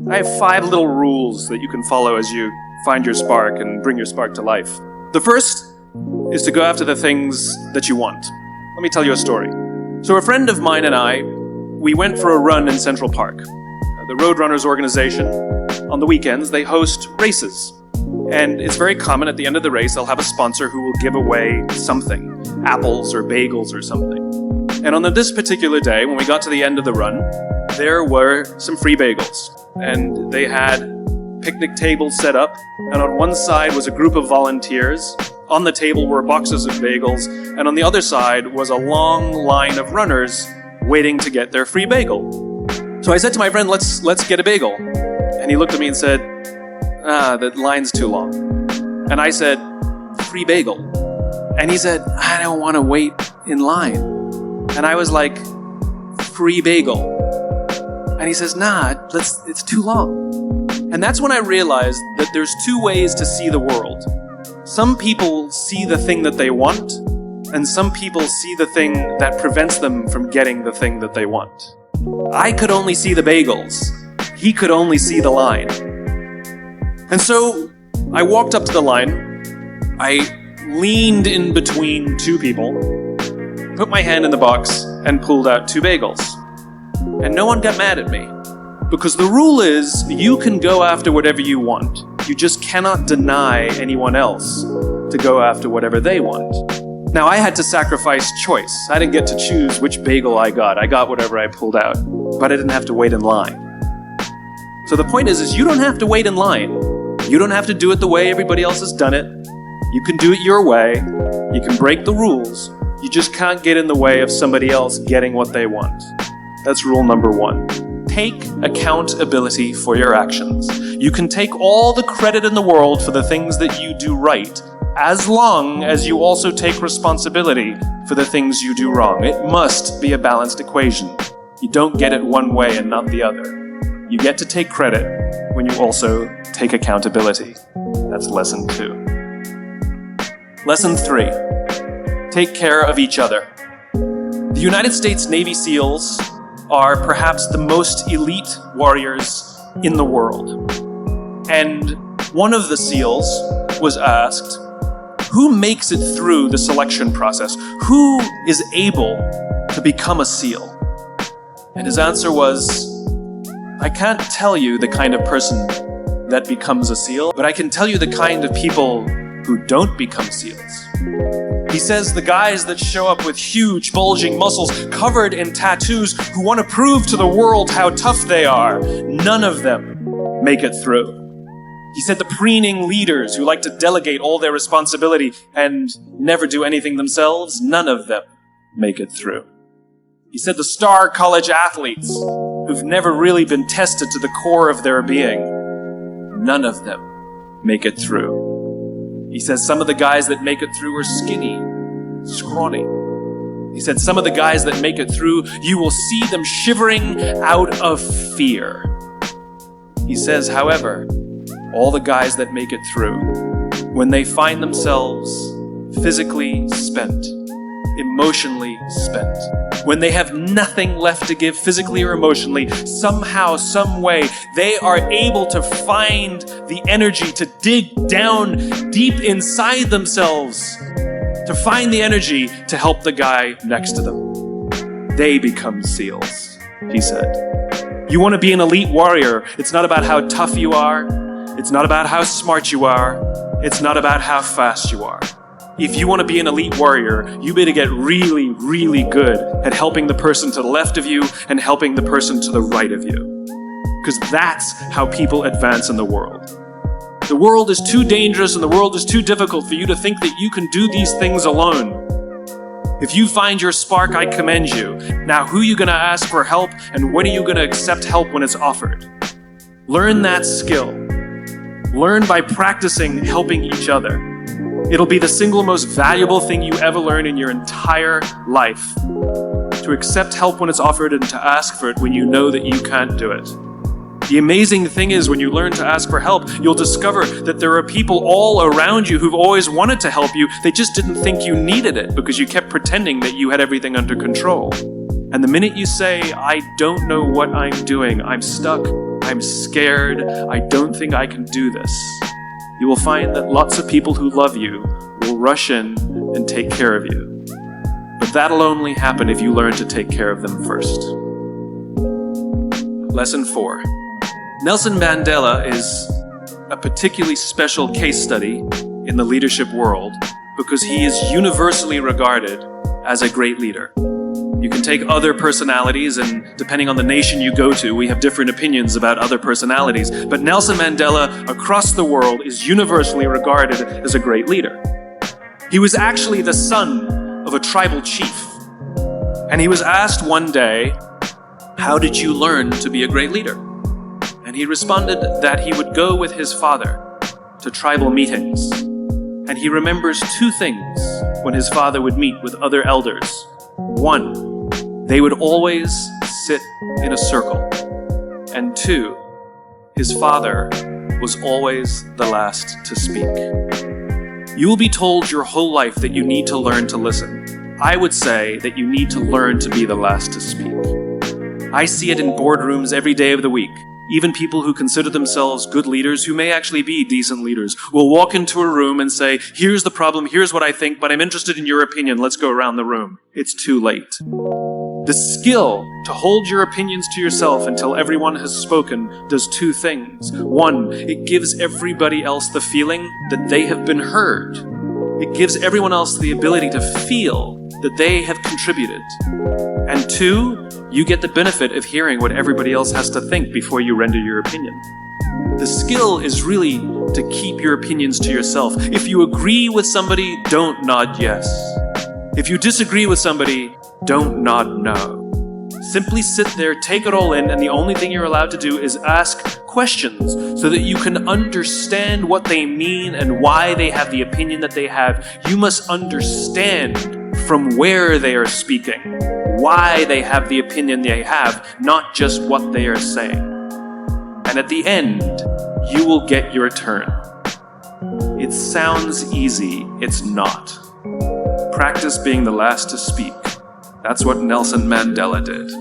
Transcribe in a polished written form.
I have 5 little rules that you can follow as you find your spark and bring your spark to life. The first is to go after the things that you want. Let me tell you a story. So a friend of mine and I, we went for a run in Central Park. The Roadrunners organization, on the weekends, they host races. And it's very common at the end of the race, they'll have a sponsor who will give away something, apples or bagels or something. And on this particular day, when we got to the end of the run, there were some free bagels. And they had picnic tables set up, and on one side was a group of volunteers. On the table were boxes of bagels, and on the other side was a long line of runners waiting to get their free bagel. So I said to my friend, let's get a bagel. And he looked at me and said, the line's too long. And I said, free bagel. And he said, I don't want to wait in line. And I was like, free bagel. And he says, it's too long. And that's when I realized that there's 2 ways to see the world. Some people see the thing that they want, and some people see the thing that prevents them from getting the thing that they want. I could only see the bagels. He could only see the line. And so I walked up to the line. I leaned in between 2 people, put my hand in the box, and pulled out 2 bagels. And no one got mad at me. Because the rule is, you can go after whatever you want. You just cannot deny anyone else to go after whatever they want. Now, I had to sacrifice choice. I didn't get to choose which bagel I got. I got whatever I pulled out. But I didn't have to wait in line. So the point is you don't have to wait in line. You don't have to do it the way everybody else has done it. You can do it your way. You can break the rules. You just can't get in the way of somebody else getting what they want. That's rule number 1. Take accountability for your actions. You can take all the credit in the world for the things that you do right, as long as you also take responsibility for the things you do wrong. It must be a balanced equation. You don't get it one way and not the other. You get to take credit when you also take accountability. That's lesson 2. Lesson 3. Take care of each other. The United States Navy SEALs are perhaps the most elite warriors in the world. And one of the SEALs was asked, who makes it through the selection process? Who is able to become a SEAL? And his answer was, I can't tell you the kind of person that becomes a SEAL, but I can tell you the kind of people who don't become SEALs. He says the guys that show up with huge, bulging muscles covered in tattoos who want to prove to the world how tough they are, none of them make it through. He said the preening leaders who like to delegate all their responsibility and never do anything themselves, none of them make it through. He said the star college athletes who've never really been tested to the core of their being, none of them make it through. He says some of the guys that make it through are skinny, scrawny. He said some of the guys that make it through, you will see them shivering out of fear. He says, however, all the guys that make it through, when they find themselves physically spent, emotionally spent, when they have nothing left to give physically or emotionally, somehow, some way, they are able to find the energy to dig down deep inside themselves, to find the energy to help the guy next to them. They become SEALs, he said. You want to be an elite warrior. It's not about how tough you are. It's not about how smart you are. It's not about how fast you are. If you want to be an elite warrior, you better get really, really good at helping the person to the left of you and helping the person to the right of you. Because that's how people advance in the world. The world is too dangerous and the world is too difficult for you to think that you can do these things alone. If you find your spark, I commend you. Now, who are you going to ask for help, and when are you going to accept help when it's offered? Learn that skill. Learn by practicing helping each other. It'll be the single most valuable thing you ever learn in your entire life. To accept help when it's offered and to ask for it when you know that you can't do it. The amazing thing is when you learn to ask for help, you'll discover that there are people all around you who've always wanted to help you. They just didn't think you needed it because you kept pretending that you had everything under control. And the minute you say, I don't know what I'm doing, I'm stuck, I'm scared, I don't think I can do this, you will find that lots of people who love you will rush in and take care of you. But that'll only happen if you learn to take care of them first. Lesson 4. Nelson Mandela is a particularly special case study in the leadership world because he is universally regarded as a great leader. You can take other personalities, and depending on the nation you go to, we have different opinions about other personalities, but Nelson Mandela across the world is universally regarded as a great leader. He was actually the son of a tribal chief, and he was asked one day, "How did you learn to be a great leader?" And he responded that he would go with his father to tribal meetings, and he remembers two things when his father would meet with other elders. One, they would always sit in a circle. And two, his father was always the last to speak. You will be told your whole life that you need to learn to listen. I would say that you need to learn to be the last to speak. I see it in boardrooms every day of the week. Even people who consider themselves good leaders, who may actually be decent leaders, will walk into a room and say, "Here's the problem, here's what I think, but I'm interested in your opinion, let's go around the room." It's too late. The skill to hold your opinions to yourself until everyone has spoken does two things. One, it gives everybody else the feeling that they have been heard. It gives everyone else the ability to feel that they have contributed. And two, you get the benefit of hearing what everybody else has to think before you render your opinion. The skill is really to keep your opinions to yourself. If you agree with somebody, don't nod yes. If you disagree with somebody, don't nod no. Simply sit there, take it all in, and the only thing you're allowed to do is ask questions so that you can understand what they mean and why they have the opinion that they have. You must understand from where they are speaking, why they have the opinion they have, not just what they are saying. And at the end, you will get your turn. It sounds easy, it's not. Practice being the last to speak. That's what Nelson Mandela did.